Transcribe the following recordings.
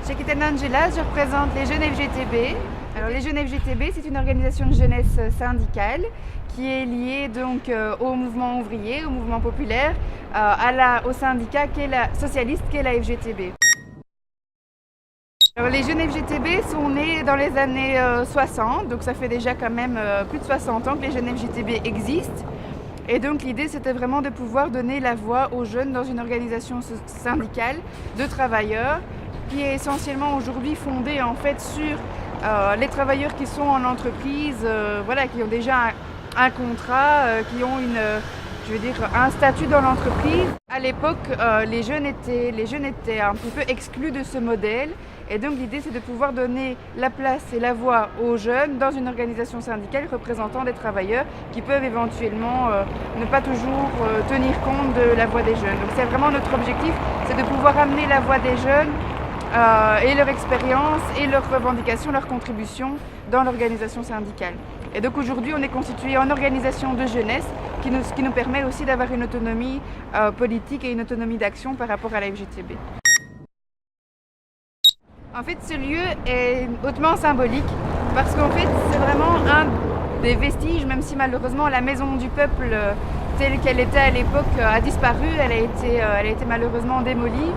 Shekiten Angela, je représente les jeunes FGTB. Alors les jeunes FGTB, c'est une organisation de jeunesse syndicale qui est liée donc au mouvement ouvrier, au mouvement populaire, au syndicat socialiste qu'est la FGTB. Alors, les jeunes FGTB sont nés dans les années 60, donc ça fait déjà quand même plus de 60 ans que les jeunes FGTB existent. Et donc l'idée c'était vraiment de pouvoir donner la voix aux jeunes dans une organisation syndicale de travailleurs qui est essentiellement aujourd'hui fondée en fait sur les travailleurs qui sont en entreprise, qui ont déjà un contrat, qui ont un statut dans l'entreprise. À l'époque, les jeunes étaient un petit peu exclus de ce modèle. Et donc l'idée c'est de pouvoir donner la place et la voix aux jeunes dans une organisation syndicale représentant des travailleurs qui peuvent éventuellement ne pas toujours tenir compte de la voix des jeunes. Donc c'est vraiment notre objectif, c'est de pouvoir amener la voix des jeunes et leur expérience et leurs revendications, leurs contributions dans l'organisation syndicale. Et donc aujourd'hui on est constitué en organisation de jeunesse qui nous permet aussi d'avoir une autonomie politique et une autonomie d'action par rapport à la FGTB. En fait, ce lieu est hautement symbolique parce qu'en fait, c'est vraiment un des vestiges, même si malheureusement la maison du peuple telle qu'elle était à l'époque a disparu, elle a été malheureusement démolie.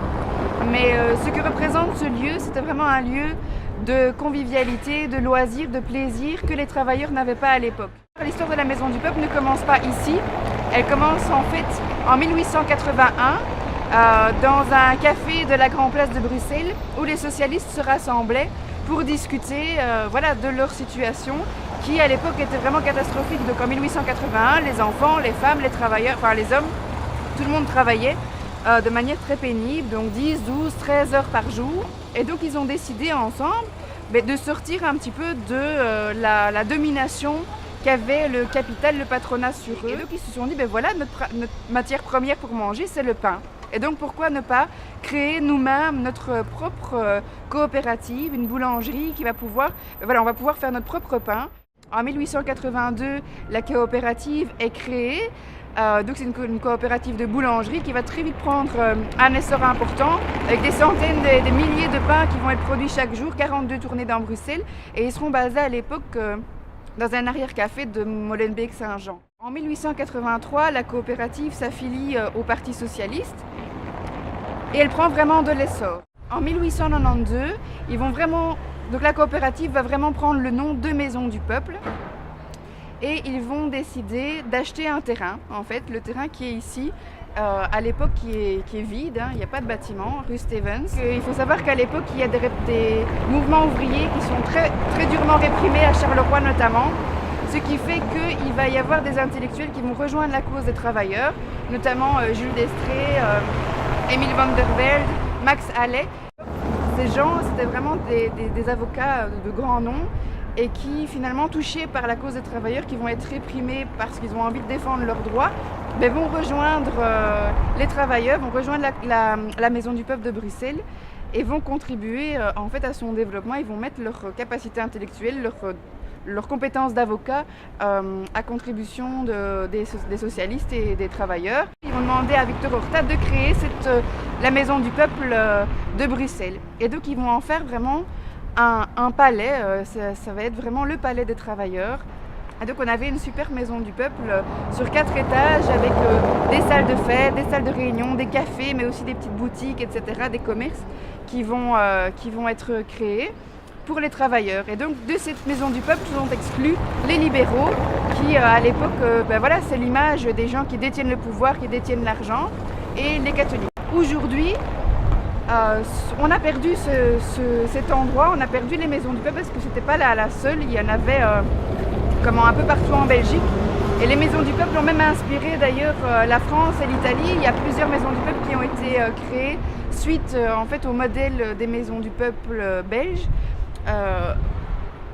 Mais ce que représente ce lieu, c'était vraiment un lieu de convivialité, de loisirs, de plaisir que les travailleurs n'avaient pas à l'époque. L'histoire de la maison du peuple ne commence pas ici, elle commence en fait en 1881. Dans un café de la Grande Place de Bruxelles où les socialistes se rassemblaient pour discuter de leur situation qui à l'époque était vraiment catastrophique. Donc en 1881, les enfants, les femmes, les travailleurs, les hommes, tout le monde travaillait de manière très pénible, donc 10, 12, 13 heures par jour. Et donc ils ont décidé ensemble de sortir un petit peu de la domination qu'avait le capital, le patronat sur eux. Et donc ils se sont dit, notre matière première pour manger, c'est le pain. Et donc pourquoi ne pas créer nous-mêmes notre propre coopérative, une boulangerie qui va pouvoir, on va pouvoir faire notre propre pain. En 1882, la coopérative est créée. Donc c'est une coopérative de boulangerie qui va très vite prendre un essor important avec des centaines, des milliers de pains qui vont être produits chaque jour, 42 tournées dans Bruxelles. Et ils seront basés à l'époque dans un arrière-café de Molenbeek-Saint-Jean. En 1883, la coopérative s'affilie au Parti socialiste et elle prend vraiment de l'essor. En 1892, la coopérative va vraiment prendre le nom de Maison du Peuple et ils vont décider d'acheter un terrain, en fait, le terrain qui est ici, à l'époque qui est vide, il n'y a pas de bâtiment, rue Stevens. Il faut savoir qu'à l'époque, il y a des mouvements ouvriers qui sont très, très durement réprimés à Charleroi notamment. Ce qui fait qu'il va y avoir des intellectuels qui vont rejoindre la cause des travailleurs, notamment Jules Destrée, Émile van der Velde, Max Halley. Ces gens, c'était vraiment des avocats de grand nom et qui, finalement, touchés par la cause des travailleurs, qui vont être réprimés parce qu'ils ont envie de défendre leurs droits, vont rejoindre les travailleurs, vont rejoindre la Maison du Peuple de Bruxelles et vont contribuer en fait à son développement. Ils vont mettre leur capacité intellectuelle, leurs compétences d'avocat à contribution des socialistes et des travailleurs. Ils vont demander à Victor Horta de créer la Maison du Peuple de Bruxelles. Et donc ils vont en faire vraiment un palais, ça va être vraiment le palais des travailleurs. Et donc on avait une super Maison du Peuple sur 4 étages avec des salles de fête, des salles de réunion, des cafés, mais aussi des petites boutiques, etc., des commerces qui vont être créés pour les travailleurs. Et donc de cette Maison du Peuple sont exclus les libéraux qui à l'époque, c'est l'image des gens qui détiennent le pouvoir, qui détiennent l'argent, et les catholiques. Aujourd'hui, on a perdu cet endroit, on a perdu les Maisons du Peuple parce que c'était pas la seule, il y en avait un peu partout en Belgique. Et les Maisons du Peuple ont même inspiré d'ailleurs la France et l'Italie. Il y a plusieurs Maisons du Peuple qui ont été créées suite en fait au modèle des Maisons du Peuple belges.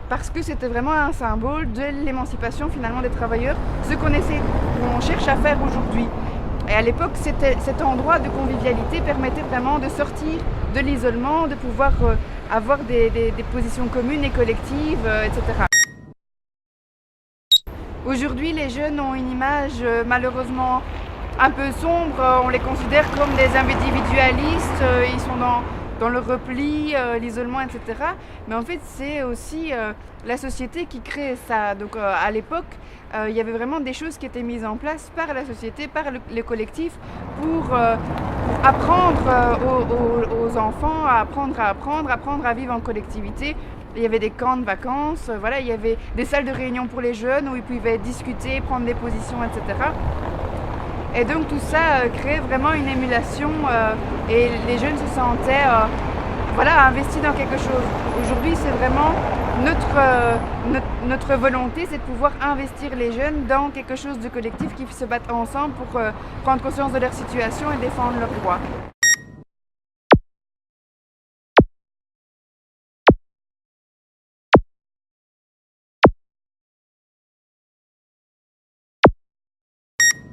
Parce que c'était vraiment un symbole de l'émancipation finalement des travailleurs, ce qu'on cherche à faire aujourd'hui. Et à l'époque, cet endroit de convivialité permettait vraiment de sortir de l'isolement, de pouvoir avoir des positions communes et collectives, etc. Aujourd'hui, les jeunes ont une image malheureusement un peu sombre, on les considère comme des individualistes, ils sont dans le repli, l'isolement, etc. Mais en fait, c'est aussi la société qui crée ça. Donc à l'époque, il y avait vraiment des choses qui étaient mises en place par la société, par les collectifs, pour apprendre aux enfants à apprendre à vivre en collectivité. Il y avait des camps de vacances, voilà, il y avait des salles de réunion pour les jeunes où ils pouvaient discuter, prendre des positions, etc. Et donc tout ça créait vraiment une émulation et les jeunes se sentaient voilà, investis dans quelque chose. Aujourd'hui, c'est vraiment notre volonté, c'est de pouvoir investir les jeunes dans quelque chose de collectif, qui se battent ensemble pour prendre conscience de leur situation et défendre leurs droits.